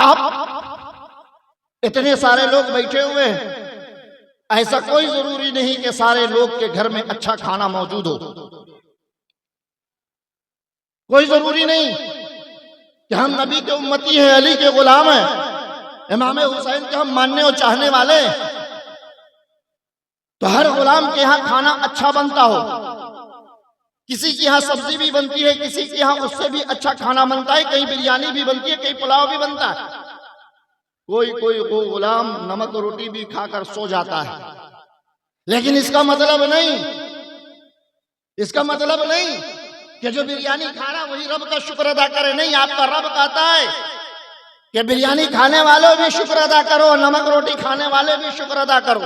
آپ اتنے سارے لوگ بیٹھے ہوئے ہیں، ایسا کوئی ضروری نہیں کہ سارے لوگ کے گھر میں اچھا کھانا موجود ہو، کوئی ضروری نہیں کہ ہم نبی کے امتی ہیں، علی کے غلام ہیں، امام حسین کے ہم ماننے اور چاہنے والے ہیں، تو ہر غلام کے ہاں کھانا اچھا بنتا ہو، کسی کی ہاں سبزی بھی بنتی ہے، کسی کی ہاں اس سے بھی اچھا کھانا بنتا ہے، کہیں بریانی بھی بنتی ہے، کہیں پلاؤ بھی بنتا ہے، کوئی غلام نمک روٹی بھی کھا کر سو جاتا ہے، لیکن اس کا مطلب نہیں کہ جو بریانی کھا رہا وہی رب کا شکر ادا کرے، نہیں، آپ کا رب کہتا ہے کہ بریانی کھانے والوں بھی شکر ادا کرو، نمک روٹی کھانے والے بھی شکر ادا کرو،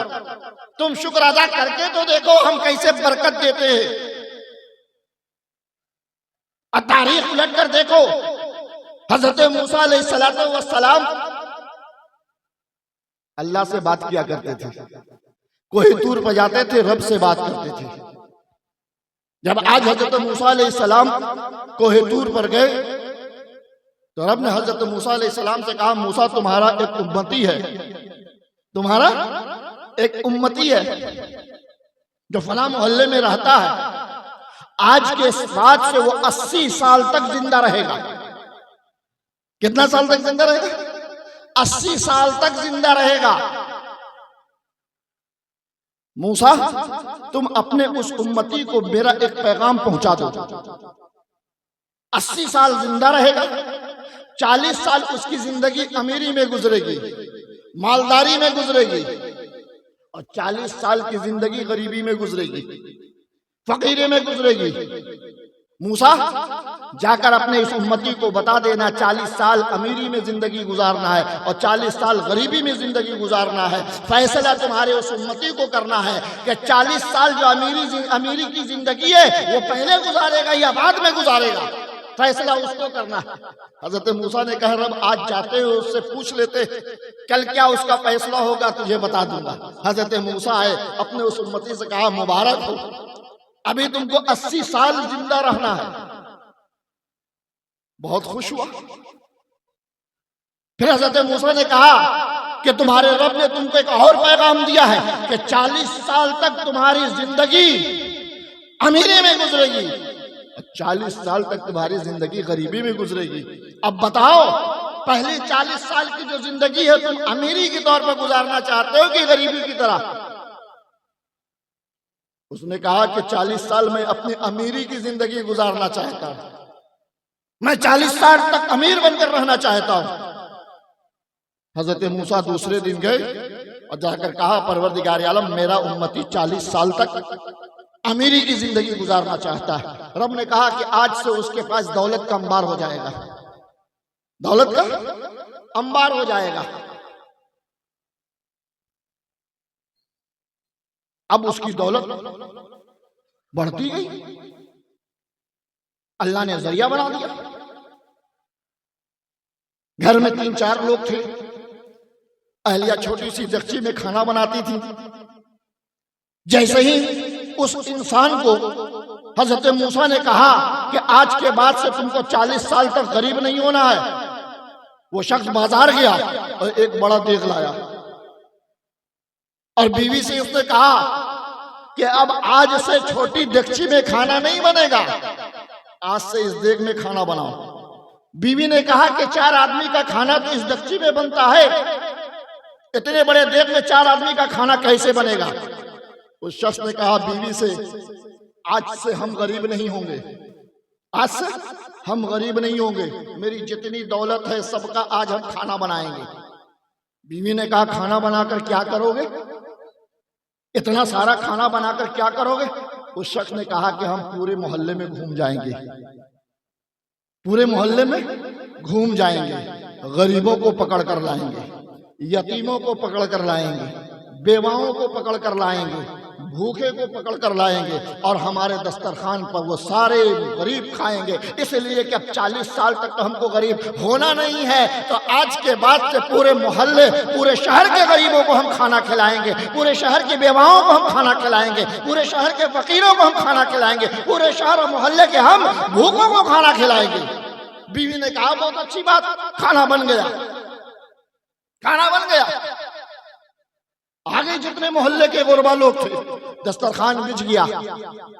تم شکر ادا کر کے تو دیکھو ہم کیسے برکت دیتے ہیں، اور تاریخ الٹ کر دیکھو، حضرت موسیٰ علیہ السلام اللہ سے بات کیا کرتے تھے، کوہ طور پر جاتے تھے، رب سے بات کرتے تھے، جب آج حضرت موسیٰ علیہ السلام کوہ طور پر گئے تو رب نے حضرت موسیٰ علیہ السلام سے کہا، موسیٰ تمہارا ایک امتی ہے جو فلاں محلے میں رہتا ہے، آج کے بعد سے وہ 80 سال تک زندہ رہے گا۔ کتنا سال تک زندہ رہے گا؟ 80 سال تک زندہ رہے گا۔ موسیٰ تم اپنے اس امتی کو میرا ایک پیغام پہنچا دو، 80 سال زندہ رہے گا، 40 سال اس کی زندگی امیری میں گزرے گی، مالداری میں گزرے گی، اور 40 سال کی زندگی غریبی میں گزرے گی، فقیری میں گزرے گی۔ موسیٰ جا کر اپنے اس امتی کو بتا دینا 40 سال امیری میں زندگی گزارنا ہے اور 40 سال غریبی میں زندگی گزارنا ہے، فیصلہ تمہارے اس امتی کو کرنا ہے کہ 40 سال جو امیری کی زندگی ہے وہ پہلے گزارے گا یا بعد میں گزارے گا، فیصلہ اس کو کرنا ہے۔ حضرت موسیٰ نے کہا، رب آج جاتے ہو اس سے پوچھ لیتے، کل کیا اس کا فیصلہ ہوگا تجھے بتا دوں گا۔ حضرت موسیٰ آئے، اپنے اس امتی سے کہا، مبارک ہو، ابھی تم کو 80 سال زندہ رہنا ہے۔ بہت خوش ہوا۔ پھر حضرت موسیٰ نے کہا کہ تمہارے رب نے تم کو ایک اور پیغام دیا ہے کہ 40 سال تک تمہاری زندگی امیری میں گزرے گی، 40 سال تک تمہاری زندگی غریبی میں گزرے گی۔ اب بتاؤ، پہلی 40 سال کی جو زندگی ہے تم امیری کے طور پر گزارنا چاہتے ہو کہ غریبی کی طرح؟ اس نے کہا کہ 40 سال میں اپنی امیری کی زندگی گزارنا چاہتا ہوں، میں 40 سال تک امیر بن کر رہنا چاہتا ہوں۔ حضرت موسیٰ دوسرے دن گئے اور جا کر کہا، پروردگار عالم، میرا امتی 40 سال تک امیری کی زندگی گزارنا چاہتا ہے۔ رب نے کہا کہ آج سے اس کے پاس دولت کا انبار ہو جائے گا، دولت کا انبار ہو جائے گا۔ اب اس کی دولت بڑھتی گئی، اللہ نے ذریعہ بنا دیا۔ گھر میں 3-4 لوگ تھے، اہلیہ چھوٹی سی دیگچی میں کھانا بناتی تھی۔ جیسے ہی اس انسان کو حضرت موسیٰ نے کہا کہ آج کے بعد سے تم کو 40 سال تک غریب نہیں ہونا ہے، وہ شخص بازار گیا اور ایک بڑا دیگ لایا، اور بیوی سے اس نے کہا کہ اب آج سے چھوٹی دیگچی میں کھانا نہیں بنے گا، آج سے اس دیگ میں کھانا بناؤ۔ بیوی نے کہا کہ 4 آدمی کا کھانا تو اس دیگچی میں بنتا ہے، اتنے بڑے دیگ میں 4 آدمی کا کھانا کیسے بنے گا؟ اس شخص نے کہا بیوی سے، آج سے ہم غریب نہیں ہوں گے، آج سے ہم غریب نہیں ہوں گے، میری جتنی دولت ہے سب کا آج ہم کھانا بنائیں گے۔ بیوی نے کہا کھانا بنا کر کیا کرو گے؟ اتنا سارا کھانا بنا کر کیا کرو گے؟ اس شخص نے کہا کہ ہم پورے محلے میں گھوم جائیں گے، پورے محلے میں گھوم جائیں گے، غریبوں کو پکڑ کر لائیں گے، یتیموں کو پکڑ کر لائیں گے، بیواؤں کو پکڑ کر لائیں گے، بھوکے کو پکڑ کر لائیں گے، اور ہمارے دسترخوان پر وہ سارے غریب کھائیں گے۔ اس لیے کہ اب 40 سال تک تو ہم کو غریب ہونا نہیں ہے، تو آج کے بعد سے پورے محلے، پورے شہر کے غریبوں کو ہم کھانا کھلائیں گے، پورے شہر کی بیواؤں کو ہم کھانا کھلائیں گے، پورے شہر کے فقیروں کو ہم کھانا کھلائیں گے، پورے شہر اور محلے کے ہم بھوکوں کو کھانا کھلائیں گے۔ بیوی نے کہا بہت اچھی بات، کھانا بن گیا۔ کھانا بن گیا. آگے جتنے محلے کے غربا لوگ تھے دسترخوان بچھ گیا.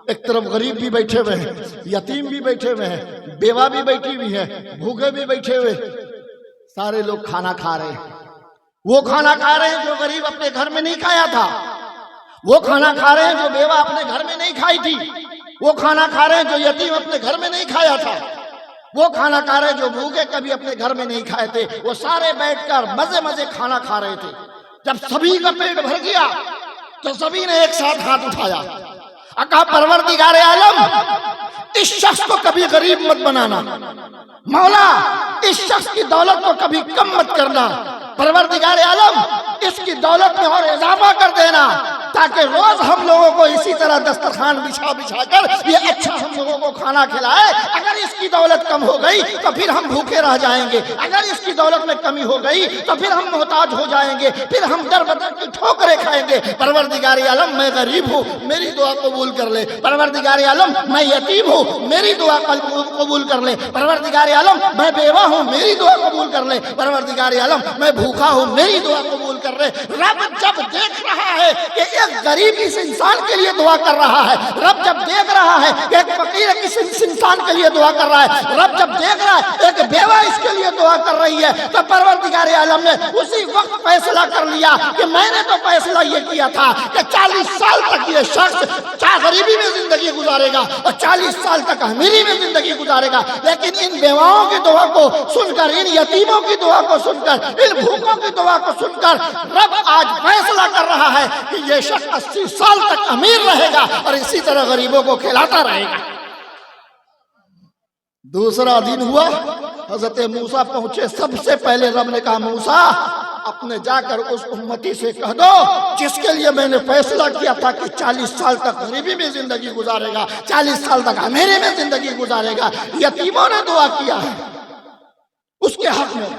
ایک طرف غریب بھی بیٹھے ہوئے ہیں, یتیم بھی بیٹھے ہوئے ہیں, بیوہ بھی بیٹھی ہوئی ہے, بھوکے بھی بیٹھے ہوئے, سارے لوگ کھانا کھا رہے ہیں. وہ کھانا کھا رہے ہیں جو غریب اپنے گھر میں نہیں کھایا تھا, وہ کھانا کھا رہے ہیں جو بیوہ اپنے گھر میں نہیں کھائی تھی, وہ کھانا کھا رہے ہیں جو یتیم اپنے گھر میں نہیں کھایا تھا, وہ کھانا کھا رہے ہیں جو بھوکے کبھی اپنے گھر میں نہیں کھائے تھے. وہ سارے بیٹھ کر مزے مزے کھانا کھا رہے تھے. جب سبھی کا پیٹ بھر گیا تو سبھی نے ایک ساتھ ہاتھ اٹھایا, کہا پروردگار عالم اس شخص کو کبھی غریب مت بنانا, مولا اس شخص کی دولت کو کبھی کم مت کرنا, پروردگار عالم اس کی دولت میں اور اضافہ کر دینا تاکہ روز ہم لوگوں کو اسی طرح دسترخوان بچھا بچھا کر یہ اچھا ہم لوگوں کو کھانا کھلائے. اگر اس کی دولت کم ہو گئی تو پھر ہم بھوکے رہ جائیں گے, اگر اس کی دولت میں کمی ہو گئی تو پھر ہم محتاج ہو جائیں گے, پھر ہم در بدر کی ٹھوکریں کھائیں گے. پروردگار عالم میں غریب ہوں, میری دعا قبول کر لے. پروردگار عالم میں یتیم ہوں, میری دعا قبول کر لے. پروردگار عالم میں بیوہ ہوں, میری دعا قبول کر لے. پروردگار عالم میں بھوکا ہوں, میری دعا قبول کر لے. رب جب دیکھ رہا ہے کہ ایک غریب اس انسان کے لیے دعا کر رہا ہے, رب جب دیکھ رہا ہے کہ ایک فقیر اس انسان کے لیے دعا کر رہا ہے, رب جب دیکھ رہا ہے ایک بیوہ اس کے لیے دعا کر رہی ہے, تو پروردگار عالم نے اسی وقت فیصلہ کر لیا کہ میں نے تو فیصلہ یہ کیا تھا کہ 40 سال تک یہ شخص غریبی میں زندگی گزارے گا اور 40 سال تک امیری میں زندگی گزارے گا, لیکن ان بیواؤں کی دعا کو سن کر, ان یتیموں کی دعا کو سن کر, ان بھوکوں کی دعا کو سن کر رب آج فیصلہ کر رہا ہے کہ یہ شخص 80 سال تک امیر رہے گا اور اسی طرح غریبوں کو کھلاتا رہے گا. دوسرا دن ہوا, حضرت موسیٰ پہنچے. سب سے پہلے رب نے کہا موسیٰ اپنے جا کر اس امتی سے کہہ دو جس کے لیے میں نے فیصلہ کیا تھا کہ 40 سال تک غریبی میں زندگی گزارے گا, 40 سال تک امیری میں زندگی گزارے گا. یتیموں نے دعا کیا ہے اس کے حق میں,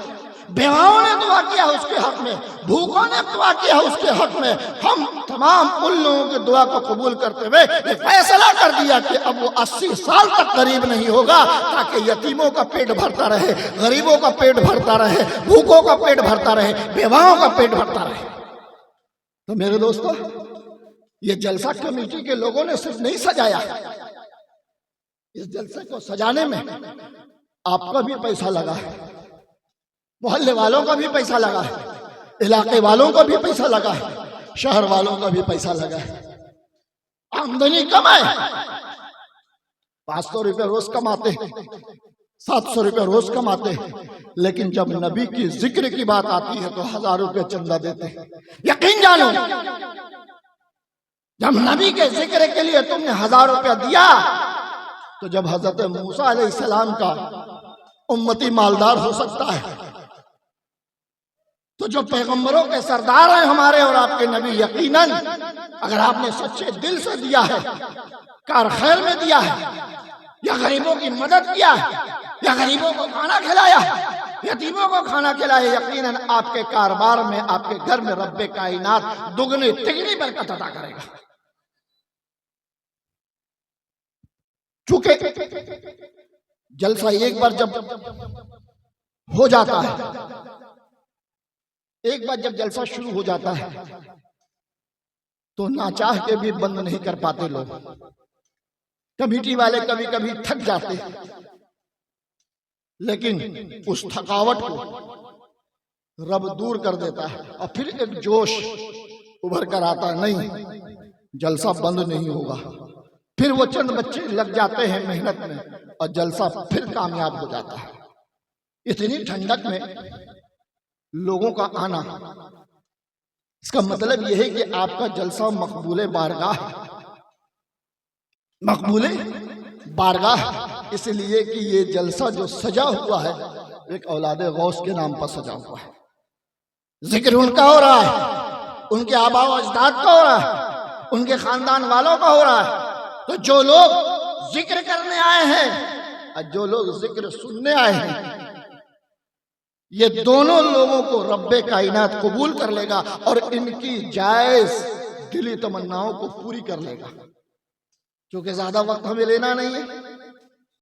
بیواؤں نے دعا کیا اس کے حق میں, بھوکوں نے دعا کیا اس کے حق میں. ہم تمام ان لوگوں کی دعا کو قبول کرتے ہوئے یہ فیصلہ کر دیا کہ اب وہ 80 سال تک غریب نہیں ہوگا تاکہ یتیموں کا پیٹ بھرتا رہے, غریبوں کا پیٹ بھرتا رہے, بھوکوں کا پیٹ بھرتا رہے, بیواؤں کا پیٹ بھرتا رہے. تو میرے دوستو, یہ جلسہ کمیٹی کے لوگوں نے صرف نہیں سجایا, اس جلسے کو سجانے میں آپ کا بھی پیسہ لگا ہے, محلے والوں کا بھی پیسہ لگا ہے, علاقے والوں کا بھی پیسہ لگا ہے, شہر والوں کا بھی پیسہ لگا ہے. آمدنی کم ہے, 500 روپے روز کماتے ہیں, 700 روپے روز کماتے ہیں, لیکن جب نبی کی ذکر کی بات آتی ہے تو 1000 روپے چندہ دیتے ہیں. یقین جانو جب نبی کے ذکر کے لیے تم نے 1000 روپے دیا تو جب حضرت موسیٰ علیہ السلام کا امتی مالدار ہو سکتا ہے تو جو پیغمبروں کے سردار ہیں ہمارے اور آپ کے نبی, یقیناً اگر آپ نے سچے دل سے دیا ہے, کار خیر میں دیا ہے, یا غریبوں کی مدد کیا ہے, یا غریبوں کو کھانا کھلایا, یتیموں کو کھانا کھلایا, یقیناً آپ کے کاروبار میں, آپ کے گھر میں رب کائنات دگنی تگنی برکت عطا کرے گا. چونکہ جلسہ ایک بار جب ہو جاتا ہے, ایک بار جب جلسہ شروع ہو جاتا ہے تو ناچاہ کے بھی بند نہیں کر پاتے لوگ. کمیٹی والے کبھی کبھی تھک جاتے, لیکن اس تھکاوٹ کو رب دور کر دیتا ہے اور پھر ایک جوش ابھر کر آتا ہے, نہیں جلسہ بند نہیں ہوگا. پھر وہ چند بچے لگ جاتے ہیں محنت میں اور جلسہ پھر کامیاب ہو جاتا ہے. اتنی ٹھنڈک میں لوگوں کا آنا, اس کا مطلب یہ ہے کہ آپ کا جلسہ مقبول بارگاہ, مقبول بارگاہ, اس لیے کہ یہ جلسہ جو سجا ہوا ہے ایک اولاد غوث کے نام پر سجا ہوا ہے. ذکر ان کا ہو رہا ہے, ان کے آباء و اجداد کا ہو رہا ہے, ان کے خاندان والوں کا ہو رہا ہے. تو جو لوگ ذکر کرنے آئے ہیں اور جو لوگ ذکر سننے آئے ہیں, یہ دونوں لوگوں کو رب کائنات قبول کر لے گا اور ان کی جائز دلی تمناؤں کو پوری کر لے گا. کیونکہ زیادہ وقت ہمیں لینا نہیں ہے,